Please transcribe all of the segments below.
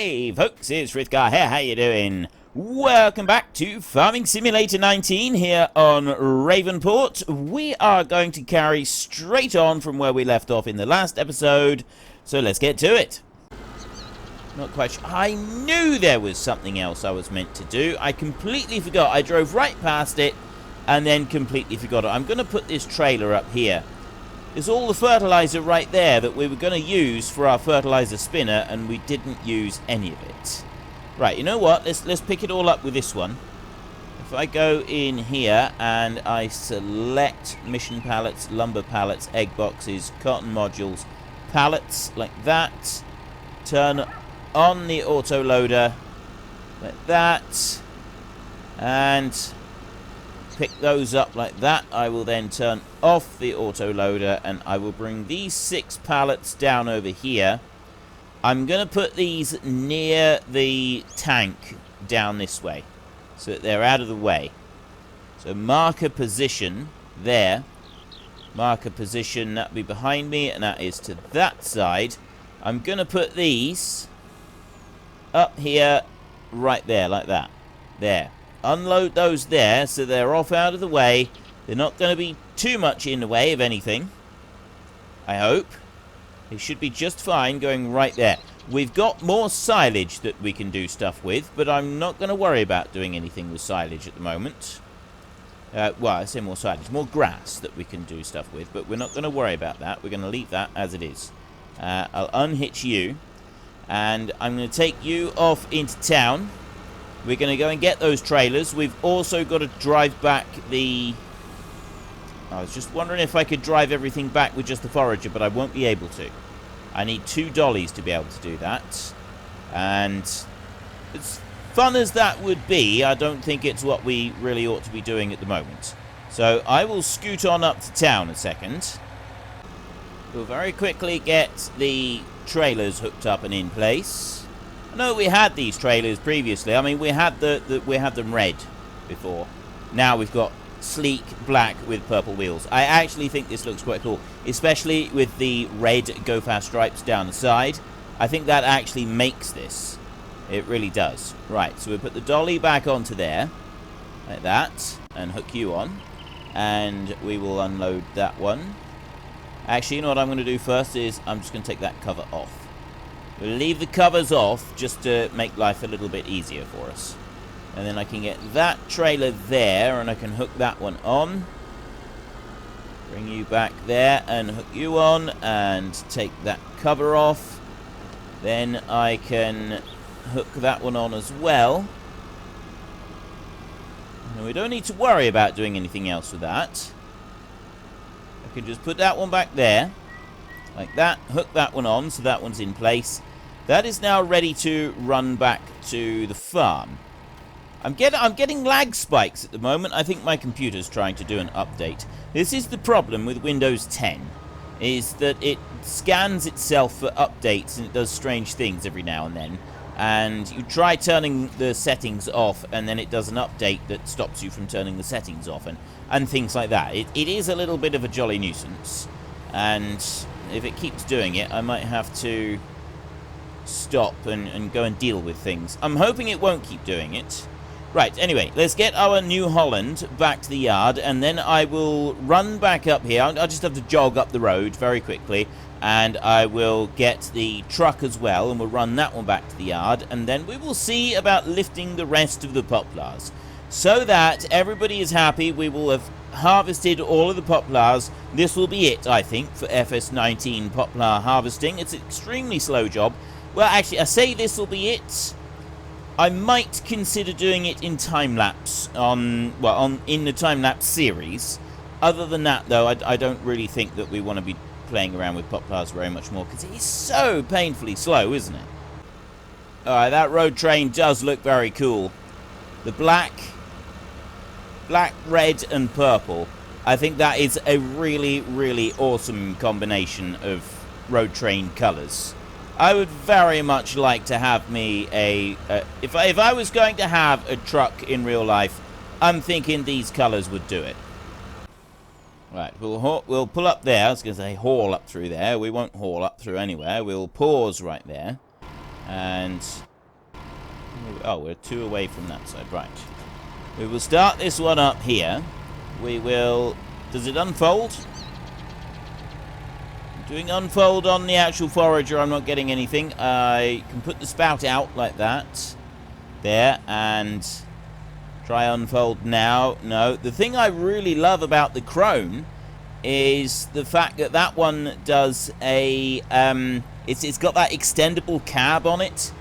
Hey folks, it's Frithgar here, how you doing? Welcome back to Farming Simulator 19 here on Ravenport. We are going to carry straight on from where we left off in the last episode, so let's get to it. Not quite sure. I knew there was something else I was meant to do. I completely forgot. I drove right past it and then completely forgot it. I'm going to put this trailer up here. There's all the fertilizer right there that we were going to use for our fertilizer spinner, and we didn't use any of it. Right, you know what? Let's pick it all up with this one. If I go in here and I select mission pallets, lumber pallets, egg boxes, cotton modules, pallets, like that. Turn on the auto loader, like that. And pick those up like that. I will then turn off the autoloader and I will bring these 6 pallets down over here. I'm going to put these near the tank down this way so that they're out of the way. So mark a position there. Mark a position, that'll be behind me, and that is to that side. I'm going to put these up here, right there, like that. There. Unload those there so they're off out of the way. They're not going to be too much in the way of anything, I hope. It should be just fine going right there. We've got more silage that we can do stuff with, but I'm not going to worry about doing anything with silage at the moment. Well, I say more silage, more grass that we can do stuff with, but we're not going to worry about that. We're going to leave that as it is. I'll unhitch you, and I'm going to take you off into town. We're going to go and get those trailers. We've also got to drive back the... I was just wondering if I could drive everything back with just the forager, but I won't be able to. I need 2 dollies to be able to do that. And as fun as that would be, I don't think it's what we really ought to be doing at the moment. So I will scoot on up to town a second. We'll very quickly get the trailers hooked up and in place. I know we had these trailers previously. I mean, we had them red before. Now we've got sleek black with purple wheels. I actually think this looks quite cool, especially with the red Go-Fast stripes down the side. I think that actually makes this. It really does. Right, so we put the dolly back onto there, like that, and hook you on. And we will unload that one. Actually, you know what I'm going to do first is I'm just going to take that cover off. We'll leave the covers off just to make life a little bit easier for us. And then I can get that trailer there and I can hook that one on. Bring you back there and hook you on and take that cover off. Then I can hook that one on as well. And we don't need to worry about doing anything else with that. I can just put that one back there. Like that. Hook that one on so that one's in place. That is now ready to run back to the farm. I'm getting lag spikes at the moment. I think my computer's trying to do an update. This is the problem with Windows 10, is that it scans itself for updates and it does strange things every now and then. And you try turning the settings off and then it does an update that stops you from turning the settings off and things like that. It is a little bit of a jolly nuisance. And if it keeps doing it, I might have to stop and go and deal with things. I'm hoping it won't keep doing it. Right, anyway, let's get our New Holland back to the yard, and then I will run back up here. I'll just have to jog up the road very quickly, and I will get the truck as well, and we'll run that one back to the yard, and then we will see about lifting the rest of the poplars. So that everybody is happy, we will have harvested all of the poplars. This will be it, I think, for FS19 poplar harvesting. It's an extremely slow job. Well, actually, I say this will be it. I might consider doing it in time-lapse in the time-lapse series. Other than that, though, I don't really think that we want to be playing around with poplars very much more, because it is so painfully slow, isn't it? Alright, that road train does look very cool. The black, red, and purple. I think that is a really, really awesome combination of road train colours. I would very much like to have me if I was going to have a truck in real life, I'm thinking these colours would do it. Right, we'll pull up there. I was going to say haul up through there. We won't haul up through anywhere. We'll pause right there. And Oh, we're 2 away from that side. Right. We will start this one up here. We will... Does it unfold? Doing unfold on the actual forager, I'm not getting anything. I can put the spout out like that. There, and try unfold now. No. The thing I really love about the Krone is the fact that that one does a... It's got that extendable cab on it.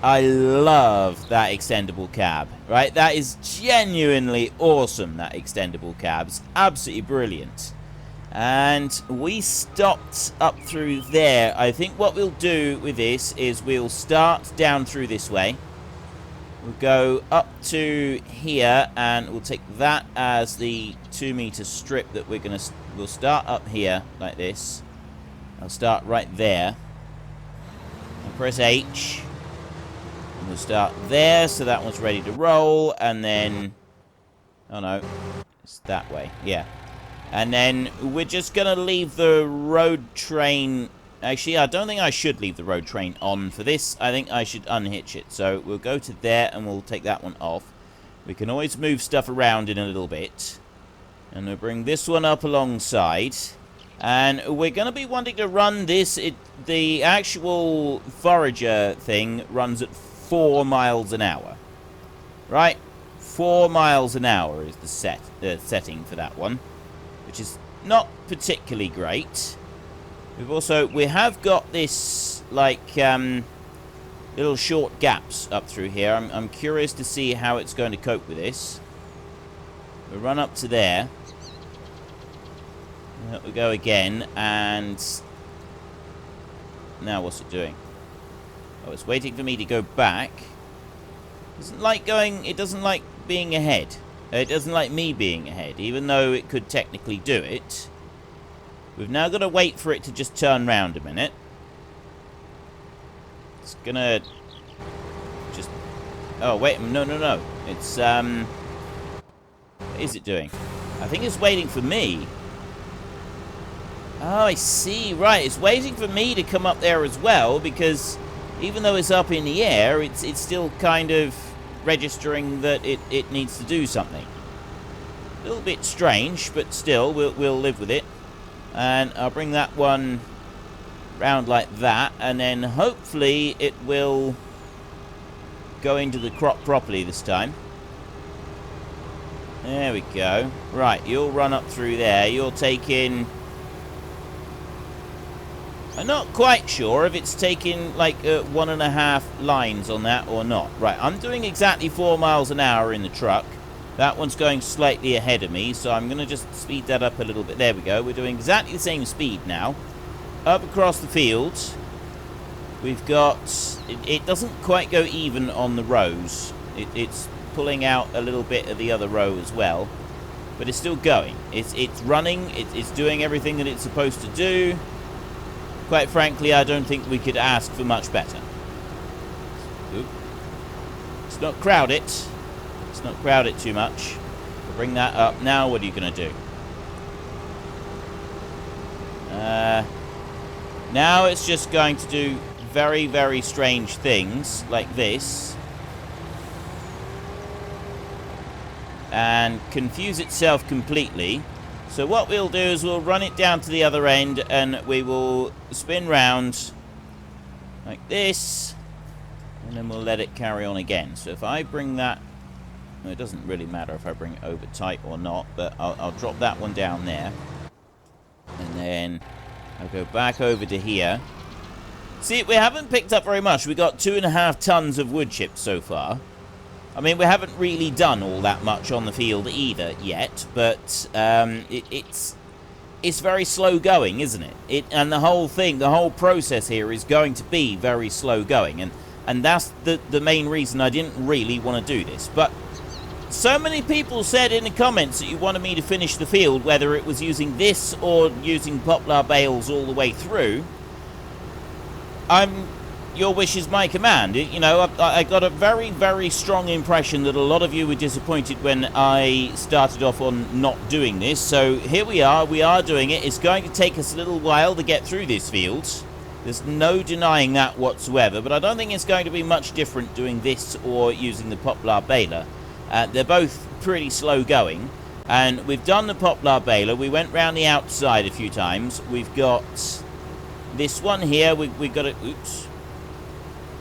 I love that extendable cab, right? That is genuinely awesome, that extendable cab. It's absolutely brilliant. And we stopped up through there. I think what we'll do with this is we'll start down through this way. We'll go up to here, and we'll take that as the 2-meter strip that we'll start up here like this. I'll start right there. I'll press H. And we'll start there, so that one's ready to roll, and then... Oh no, it's that way, yeah. And then we're just going to leave the road train... Actually, I don't think I should leave the road train on for this. I think I should unhitch it. So we'll go to there, and we'll take that one off. We can always move stuff around in a little bit. And we'll bring this one up alongside. And we're going to be wanting to run this... the actual forager thing runs at 4 miles an hour. Right? 4 miles an hour is the setting for that one. Which is not particularly great. We have got this, like, little short gaps up through here. I'm curious to see how it's going to cope with this. We'll run up to there. We go again, and now what's it doing? Oh, it's waiting for me to go back. It doesn't like being ahead. It doesn't like me being ahead, even though it could technically do it. We've now got to wait for it to just turn round a minute. It's gonna just... Oh, wait, no. It's, what is it doing? I think it's waiting for me. Oh, I see. Right, it's waiting for me to come up there as well, because even though it's up in the air, it's still kind of registering that it needs to do something. A little bit strange, but still, we'll live with it. And I'll bring that one round like that, and then hopefully it will go into the crop properly this time. There we go. Right, you'll run up through there. You'll take in... I'm not quite sure if it's taking like 1.5 lines on that or not. Right, I'm doing exactly 4 miles an hour in the truck. That one's going slightly ahead of me, so I'm going to just speed that up a little bit. There we go. We're doing exactly the same speed now. Up across the field. We've got... It doesn't quite go even on the rows. It's pulling out a little bit of the other row as well. But it's still going. It's running. It's doing everything that it's supposed to do. Quite frankly, I don't think we could ask for much better. Oop. Let's not crowd it. Let's not crowd it too much. We'll bring that up. Now what are you going to do? Now it's just going to do very, very strange things like this. And confuse itself completely. So what we'll do is we'll run it down to the other end, and we will spin round like this, and then we'll let it carry on again. So if I bring that, well, it doesn't really matter if I bring it over tight or not, but I'll drop that one down there, and then I'll go back over to here. See, we haven't picked up very much. We got 2.5 tons of wood chips so far. I mean, we haven't really done all that much on the field either yet, but it's very slow going, isn't it? And the whole thing, the whole process here is going to be very slow going, and that's the main reason I didn't really want to do this. But so many people said in the comments that you wanted me to finish the field, whether it was using this or using poplar bales all the way through. Your wish is my command. You know, I got a very, very strong impression that a lot of you were disappointed when I started off on not doing this. So here we are doing it. It's going to take us a little while to get through this field. There's no denying that whatsoever, but I don't think it's going to be much different doing this or using the poplar baler. They're both pretty slow going, and we've done the poplar baler. We went round the outside a few times. We've got this one here. We've got it. Oops.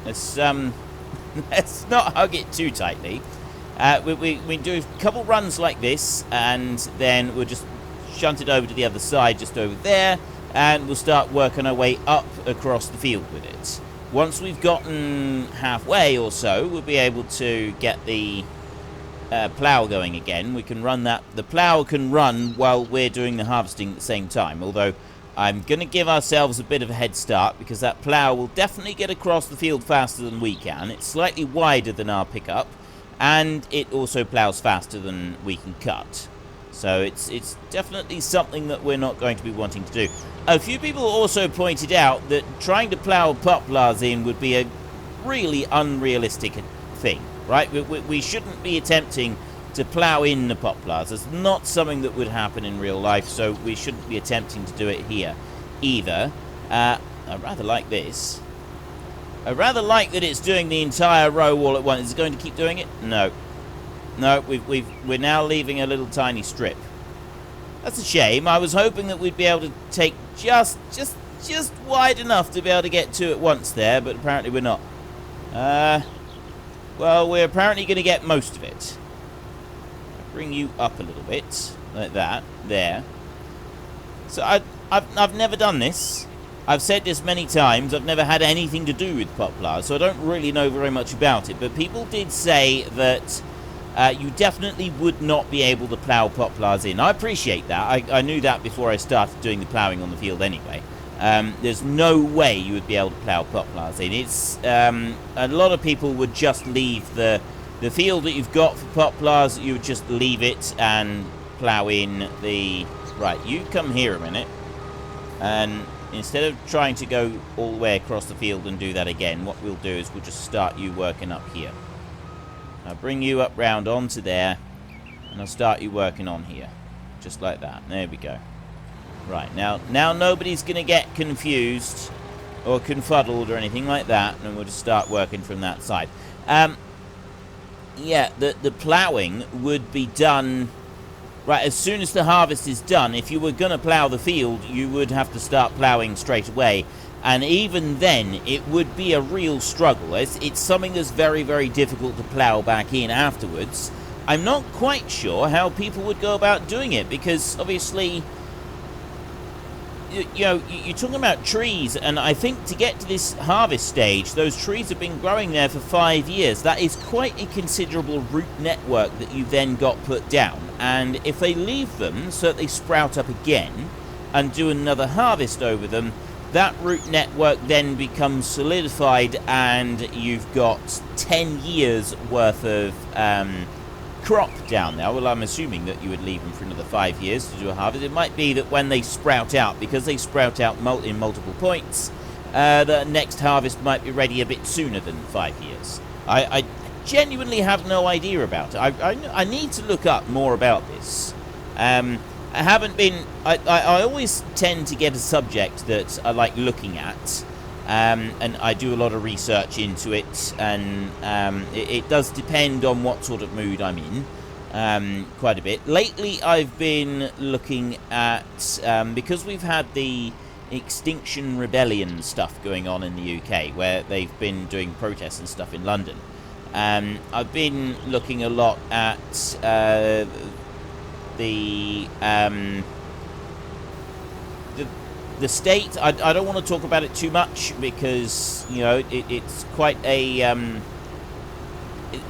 Let's let's not hug it too tightly. We do a couple runs like this, and then we'll just shunt it over to the other side, just over there, and we'll start working our way up across the field with it. Once we've gotten halfway or so, we'll be able to get the plough going again. We can run that. The plough can run while we're doing the harvesting at the same time, although I'm going to give ourselves a bit of a head start, because that plough will definitely get across the field faster than we can. It's slightly wider than our pickup, and it also ploughs faster than we can cut. So it's definitely something that we're not going to be wanting to do. A few people also pointed out that trying to plough poplars in would be a really unrealistic thing, right? We shouldn't be attempting to plough in the poplars. It's not something that would happen in real life, so we shouldn't be attempting to do it here either. I rather like this. I rather like that it's doing the entire row all at once. Is it going to keep doing it? No. No, we're now leaving a little tiny strip. That's a shame. I was hoping that we'd be able to take just wide enough to be able to get two at once there, but apparently we're not. Well, we're apparently going to get most of it. I'll bring you up a little bit, like that, there. So I've never done this. I've said this many times. I've never had anything to do with poplars, so I don't really know very much about it. But people did say that you definitely would not be able to plough poplars in. I appreciate that. I knew that before I started doing the ploughing on the field anyway. There's no way you would be able to plough poplars in. It's a lot of people would just leave the field that you've got for poplars. You would just leave it and plough in the... Right, you come here a minute. And instead of trying to go all the way across the field and do that again, what we'll do is we'll just start you working up here. I'll bring you up round onto there, and I'll start you working on here. Just like that. There we go. Right, now nobody's going to get confused or confuddled or anything like that, and we'll just start working from that side. Yeah, the ploughing would be done... Right, as soon as the harvest is done, if you were going to plough the field, you would have to start ploughing straight away. And even then, it would be a real struggle. It's something that's very, very difficult to plough back in afterwards. I'm not quite sure how people would go about doing it, because obviously, you know, you're talking about trees, and I think to get to this harvest stage, those trees have been growing there for 5 years. That is quite a considerable root network that you then got put down. And if they leave them so that they sprout up again and do another harvest over them, that root network then becomes solidified, and you've got 10 years worth of crop down there. Well, I'm assuming that you would leave them for another 5 years to do a harvest. It might be that when they sprout out, because they sprout out in multiple points, the next harvest might be ready a bit sooner than 5 years. I genuinely have no idea about it. I need to look up more about this. I haven't been... I always tend to get a subject that I like looking at, and I do a lot of research into it, and it does depend on what sort of mood I'm in, quite a bit. Lately, I've been looking at... because we've had the Extinction Rebellion stuff going on in the UK, where they've been doing protests and stuff in London. I've been looking a lot at... the state. I don't want to talk about it too much, because, you know, it's quite a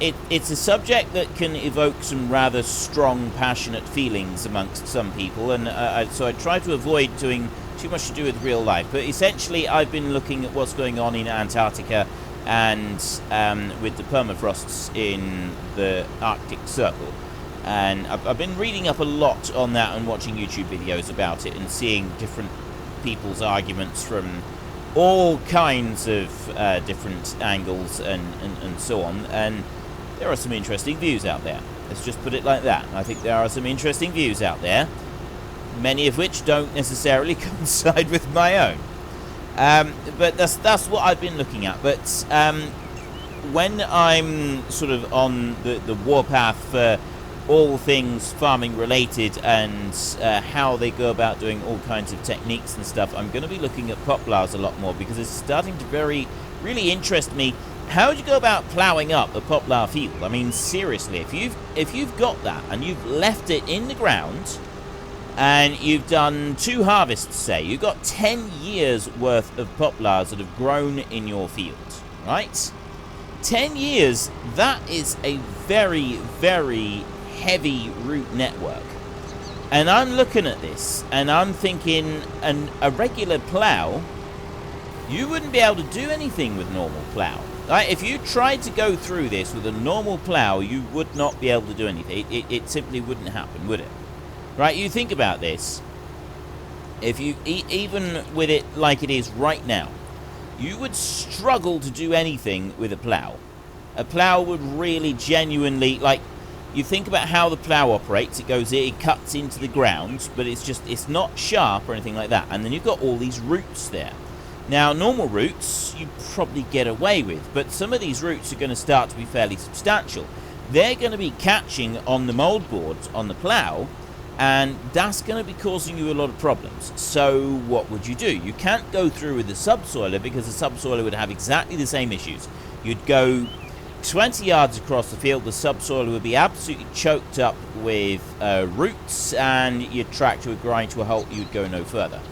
it's a subject that can evoke some rather strong, passionate feelings amongst some people, and so I try to avoid doing too much to do with real life. But essentially, I've been looking at what's going on in Antarctica and with the permafrosts in the Arctic Circle. And I've been reading up a lot on that and watching YouTube videos about it and seeing different people's arguments from all kinds of different angles and so on. And there are some interesting views out there. Let's just put it like that. I think there are some interesting views out there, many of which don't necessarily coincide with my own. But that's what I've been looking at. But when I'm sort of on the warpath for all things farming related and how they go about doing all kinds of techniques and stuff, I'm going to be looking at poplars a lot more, because it's starting to really interest me. How would you go about ploughing up a poplar field? I mean, seriously, if you've got that and you've left it in the ground and you've done 2 harvests, say, you've got 10 years worth of poplars that have grown in your field, right? 10 years, that is a very, very heavy root network. And I'm looking at this and I'm thinking, a regular plough, you wouldn't be able to do anything with normal plough. Right? If you tried to go through this with a normal plough, you would not be able to do anything. It simply wouldn't happen, would it? Right? You think about this. If you even with it like it is right now, you would struggle to do anything with a plough. A plough would really genuinely, like, you think about how the plough operates. It cuts into the ground, but it's not sharp or anything like that. And then you've got all these roots there. Now, normal roots you probably get away with, but some of these roots are going to start to be fairly substantial. They're going to be catching on the mould boards on the plough, and that's going to be causing you a lot of problems. So what would you do? You can't go through with the subsoiler, because the subsoiler would have exactly the same issues. You'd go 20 yards across the field, the subsoiler would be absolutely choked up with roots, and your tractor would grind to a halt. You'd go no further.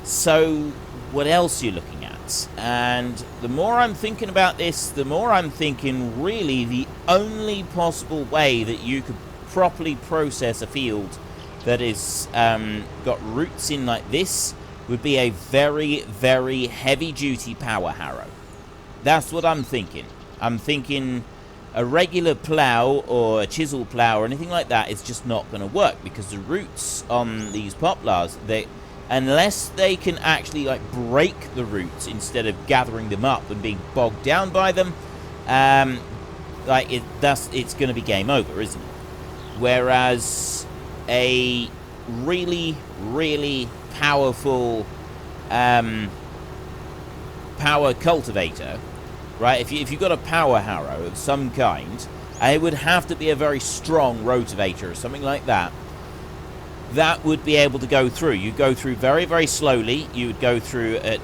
So what else are you looking at? And the more I'm thinking about this, the more I'm thinking really the only possible way that you could properly process a field that is got roots in like this would be a very, very heavy duty power harrow. That's what I'm thinking. I'm thinking a regular plough or a chisel plough or anything like that is just not going to work, because the roots on these poplars, unless they can actually like break the roots instead of gathering them up and being bogged down by them, it's going to be game over, isn't it? Whereas a really, really powerful power cultivator, right? If you've got a power harrow of some kind, it would have to be a very strong rotavator or something like that. That would be able to go through. You go through very, very slowly. You would go through at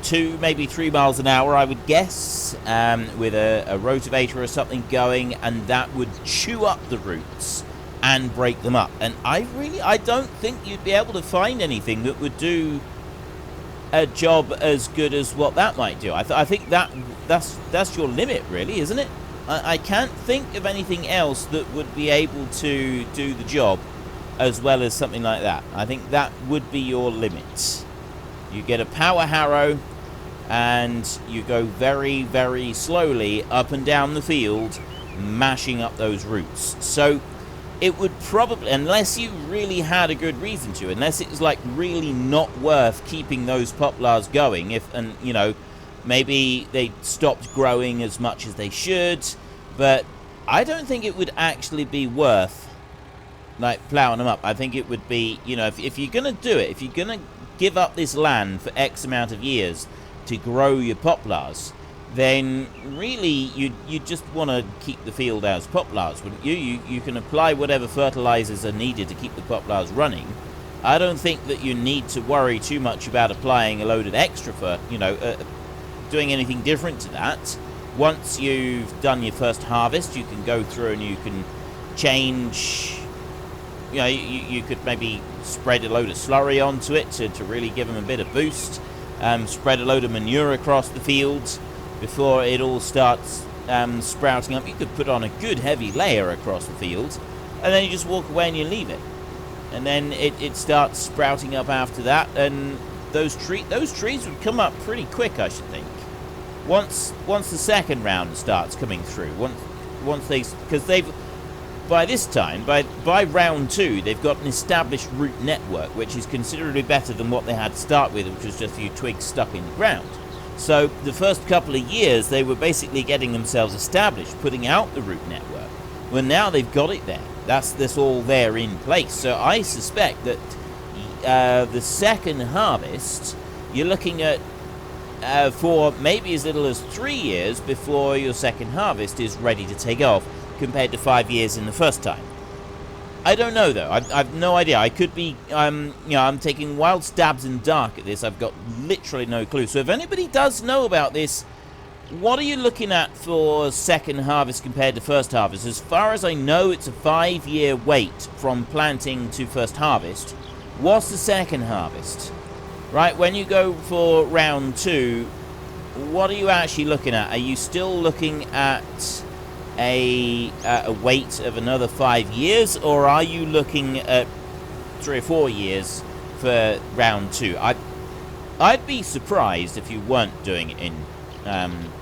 2, maybe 3 miles an hour, I would guess, with a rotavator or something going, and that would chew up the roots and break them up. And I don't think you'd be able to find anything that would do a job as good as what that might do. I think that's your limit, really, isn't it? I can't think of anything else that would be able to do the job as well as something like that. I think that would be your limit. You get a power harrow and you go very, very slowly up and down the field, mashing up those roots. So it would probably, unless you really had a good reason to, unless it was like really not worth keeping those poplars going, maybe they stopped growing as much as they should, but I don't think it would actually be worth like ploughing them up. I think it would be, if you're going to do it, if you're going to give up this land for X amount of years to grow your poplars, then really you just want to keep the field as poplars, wouldn't you? You can apply whatever fertilizers are needed to keep the poplars running. I don't think that you need to worry too much about applying a load of extra doing anything different to that. Once you've done your first harvest, you can go through and you can change. You could maybe spread a load of slurry onto it to really give them a bit of boost. Spread a load of manure across the fields before it all starts sprouting up. You could put on a good heavy layer across the field, and then you just walk away and you leave it. And then it starts sprouting up after that, and those trees would come up pretty quick, I should think. Once the second round starts coming through, because by this time, by round 2, they've got an established root network, which is considerably better than what they had to start with, which was just a few twigs stuck in the ground. So the first couple of years, they were basically getting themselves established, putting out the root network. Well, now they've got it there. That's all there in place. So I suspect that the second harvest, you're looking at for maybe as little as 3 years before your second harvest is ready to take off, compared to 5 years in the first time. I don't know though. I've no idea. I could be, I'm taking wild stabs in the dark at this. I've got literally no clue. So if anybody does know about this, what are you looking at for second harvest compared to first harvest? As far as I know, it's a 5-year wait from planting to first harvest. What's the second harvest? Right, when you go for round 2, what are you actually looking at? Are you still looking at a wait of another 5 years, or are you looking at 3 or 4 years for round 2? I'd be surprised if you weren't doing it in,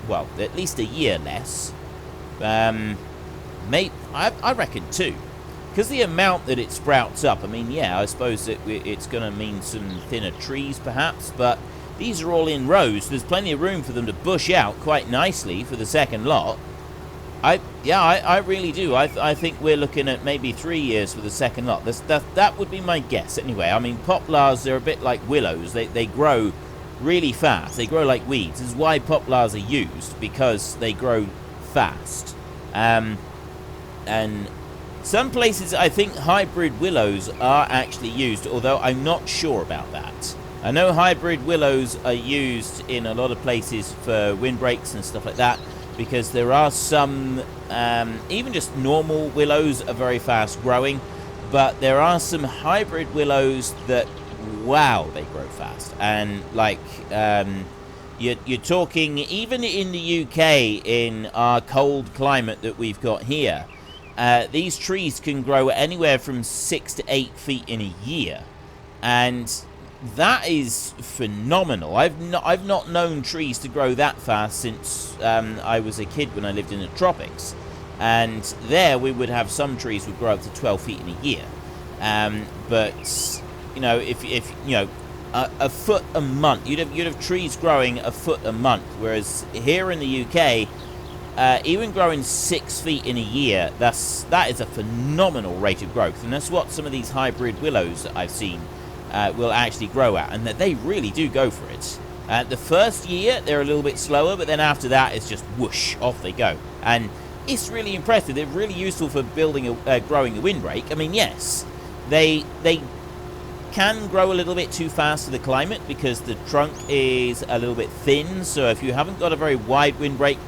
well, at least a year less. I reckon 2. Because the amount that it sprouts up, I mean, yeah, I suppose it's going to mean some thinner trees, perhaps, but these are all in rows. There's plenty of room for them to bush out quite nicely for the second lot. I really do. I think we're looking at maybe 3 years for the second lot. That would be my guess, anyway. I mean, poplars, they're a bit like willows. They grow really fast. They grow like weeds. This is why poplars are used, because they grow fast. And some places, I think hybrid willows are actually used, although I'm not sure about that. I know hybrid willows are used in a lot of places for windbreaks and stuff like that, because there are some, even just normal willows are very fast growing, but there are some hybrid willows that, wow, they grow fast. And like, you're talking, even in the UK, in our cold climate that we've got here, these trees can grow anywhere from 6 to 8 feet in a year, and that is phenomenal. I've not known trees to grow that fast since I was a kid when I lived in the tropics, and there we would have some trees would grow up to 12 feet in a year. But you know, if you know, a foot a month, you'd have trees growing a foot a month, whereas here in the UK, even growing 6 feet in a year, that is a phenomenal rate of growth, and that's what some of these hybrid willows that I've seen will actually grow at, and that they really do go for it. The first year they're a little bit slower, but then after that it's just whoosh, off they go, and it's really impressive. They're really useful for building growing a windbreak. I mean, yes, they can grow a little bit too fast for the climate because the trunk is a little bit thin, so if you haven't got a very wide windbreak,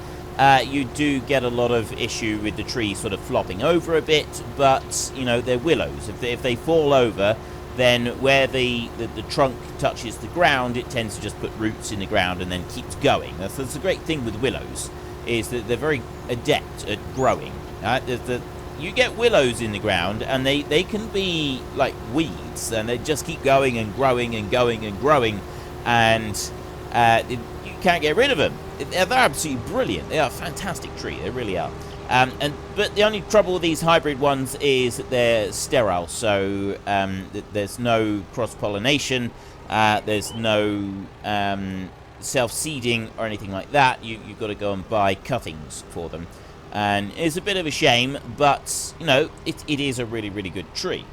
you do get a lot of issue with the tree sort of flopping over a bit. But you know, they're willows. If they fall over, then where the trunk touches the ground, it tends to just put roots in the ground and then keeps going. That's the great thing with willows, is that they're very adept at growing. You get willows in the ground, and they can be like weeds, and they just keep going and growing and going and growing, and you can't get rid of them. They're absolutely brilliant. They are a fantastic tree. They really are. But the only trouble with these hybrid ones is that they're sterile, so there's no cross-pollination, there's no self-seeding or anything like that. You've got to go and buy cuttings for them, and it's a bit of a shame, but you know, it is a really, really good tree.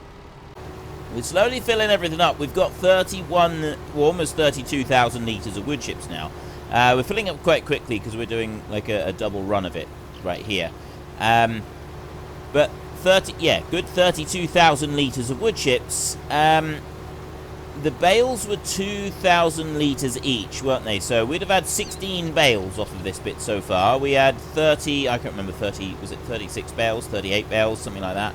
We're slowly filling everything up. We've got 31, well, almost 32,000 litres of wood chips now. We're filling up quite quickly because we're doing like a double run of it right here. But good 32,000 litres of wood chips. The bales were 2,000 litres each, weren't they? So we'd have had 16 bales off of this bit so far. We had 30, I can't remember, 30, was it 36 bales, 38 bales, something like that,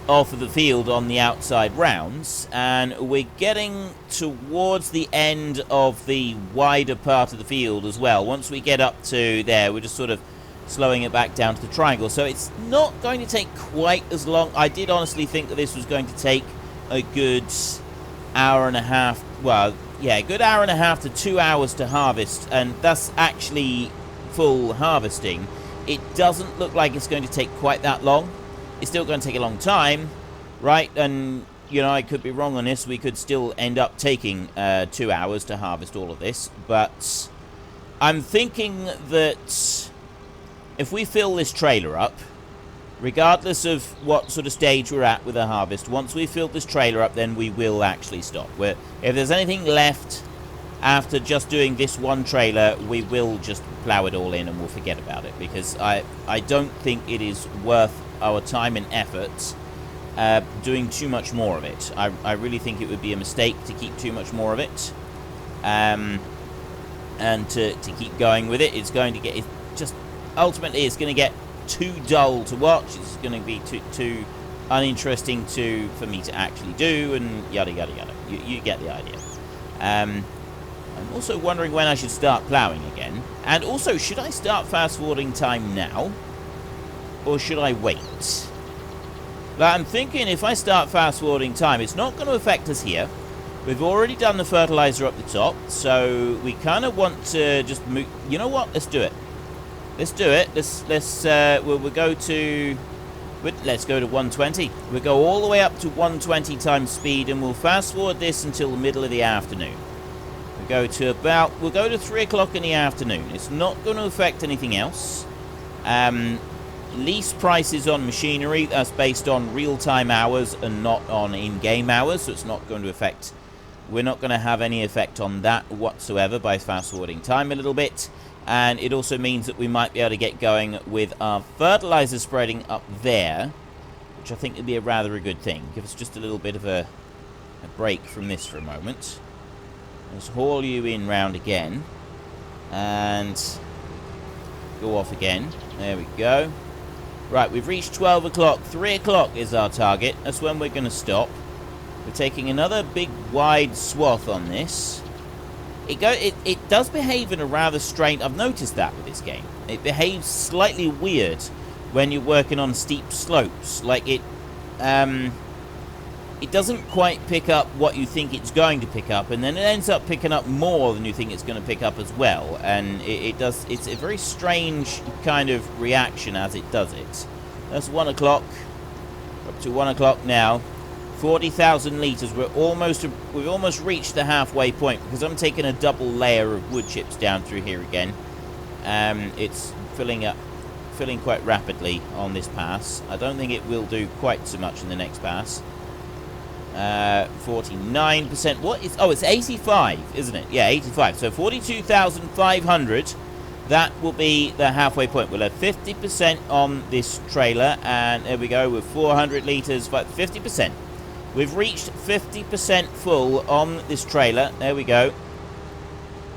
off of the field on the outside rounds. And we're getting towards the end of the wider part of the field as well. Once we get up to there, we're just sort of slowing it back down to the triangle. So it's not going to take quite as long. I did honestly think that this was going to take a good hour and a half, well, yeah, a good hour and a half to 2 hours to harvest, and that's actually full harvesting. It doesn't look like it's going to take quite that long. It's still going to take a long time, right? And, you know, I could be wrong on this. We could still end up taking 2 hours to harvest all of this, but I'm thinking that if we fill this trailer up, regardless of what sort of stage we're at with the harvest, once we've filled this trailer up, then we will actually stop. If there's anything left after just doing this one trailer, we will just plow it all in and we'll forget about it, because I don't think it is worth our time and effort doing too much more of it. I really think it would be a mistake to keep too much more of it, and to keep going with it. It's going to get, ultimately it's going to get too dull to watch. It's going to be too uninteresting for me to actually do, and yada yada yada. You get the idea. I'm also wondering when I should start ploughing again, and also, should I start fast forwarding time now, or should I wait? Like, I'm thinking if I start fast forwarding time, it's not going to affect us here. We've already done the fertilizer up the top, so we kind of want to just move. You know what? Let's do it. Let's do it. We'll go to 120. We'll go all the way up to 120 times speed, and we'll fast forward this until the middle of the afternoon. We'll go to 3 o'clock in the afternoon. It's not going to affect anything else. Lease prices on machinery, that's based on real-time hours and not on in-game hours, so it's not going to affect. We're not going to have any effect on that whatsoever by fast forwarding time a little bit. And it also means that we might be able to get going with our fertilizer spreading up there, which I think would be a rather good thing. Give us just a little bit of a break from this for a moment. Let's haul you in round again. And go off again. There we go. Right, we've reached 12 o'clock. 3 o'clock is our target. That's when we're going to stop. We're taking another big wide swath on this. It does behave in a rather strange... I've noticed that with this game. It behaves slightly weird when you're working on steep slopes. Like, it doesn't quite pick up what you think it's going to pick up, and then it ends up picking up more than you think it's going to pick up as well. And it's a very strange kind of reaction as it does it. That's 1 o'clock. Up to 1 o'clock now. 40,000 litres. We've almost reached the halfway point, because I'm taking a double layer of wood chips down through here again. It's filling quite rapidly on this pass. I don't think it will do quite so much in the next pass. 49%. What is... Oh, it's 85, isn't it? Yeah, 85. So 42,500. That will be the halfway point. We'll have 50% on this trailer, and there we go with 400 litres, but 50%. We've reached 50% full on this trailer. There we go.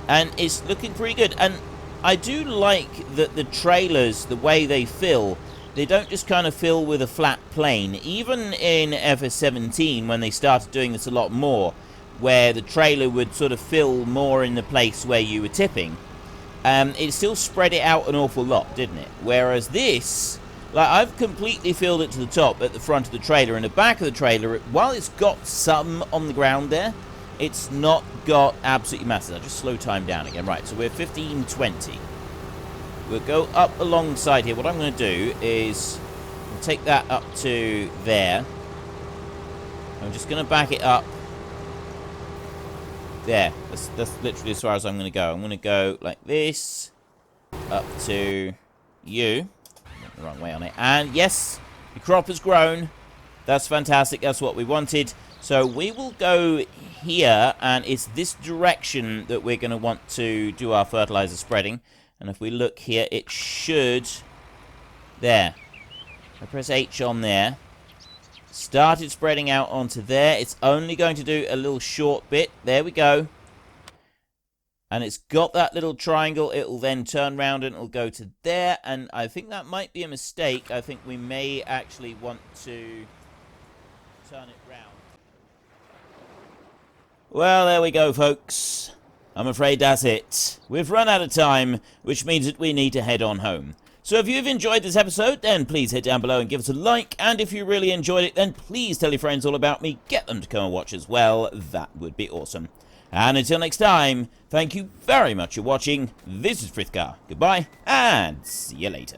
And it's looking pretty good. And I do like that the trailers, the way they fill, they don't just kind of fill with a flat plane. Even in FS17, when they started doing this a lot more, where the trailer would sort of fill more in the place where you were tipping, it still spread it out an awful lot, didn't it? Whereas this... Like, I've completely filled it to the top at the front of the trailer. And the back of the trailer, while it's got some on the ground there, it's not got absolutely massive. I'll just slow time down again. Right, so we're 1520. We'll go up alongside here. What I'm going to do is I'll take that up to there. I'm just going to back it up. There. That's literally as far as I'm going to go. I'm going to go like this. Up to you. The wrong way on it. And yes, the crop has grown. That's fantastic. That's what we wanted. So we will go here, and it's this direction that we're going to want to do our fertilizer spreading. And if we look here, it should... There. I press H on there. Started spreading out onto there. It's only going to do a little short bit. There we go. And it's got that little triangle. It'll then turn round and it'll go to there. And I think that might be a mistake. I think we may actually want to turn it round. Well, there we go, folks. I'm afraid that's it. We've run out of time, which means that we need to head on home. So if you've enjoyed this episode, then please hit down below and give us a like. And if you really enjoyed it, then please tell your friends all about me. Get them to come and watch as well. That would be awesome. And until next time, thank you very much for watching. This is Frithgar. Goodbye, and see you later.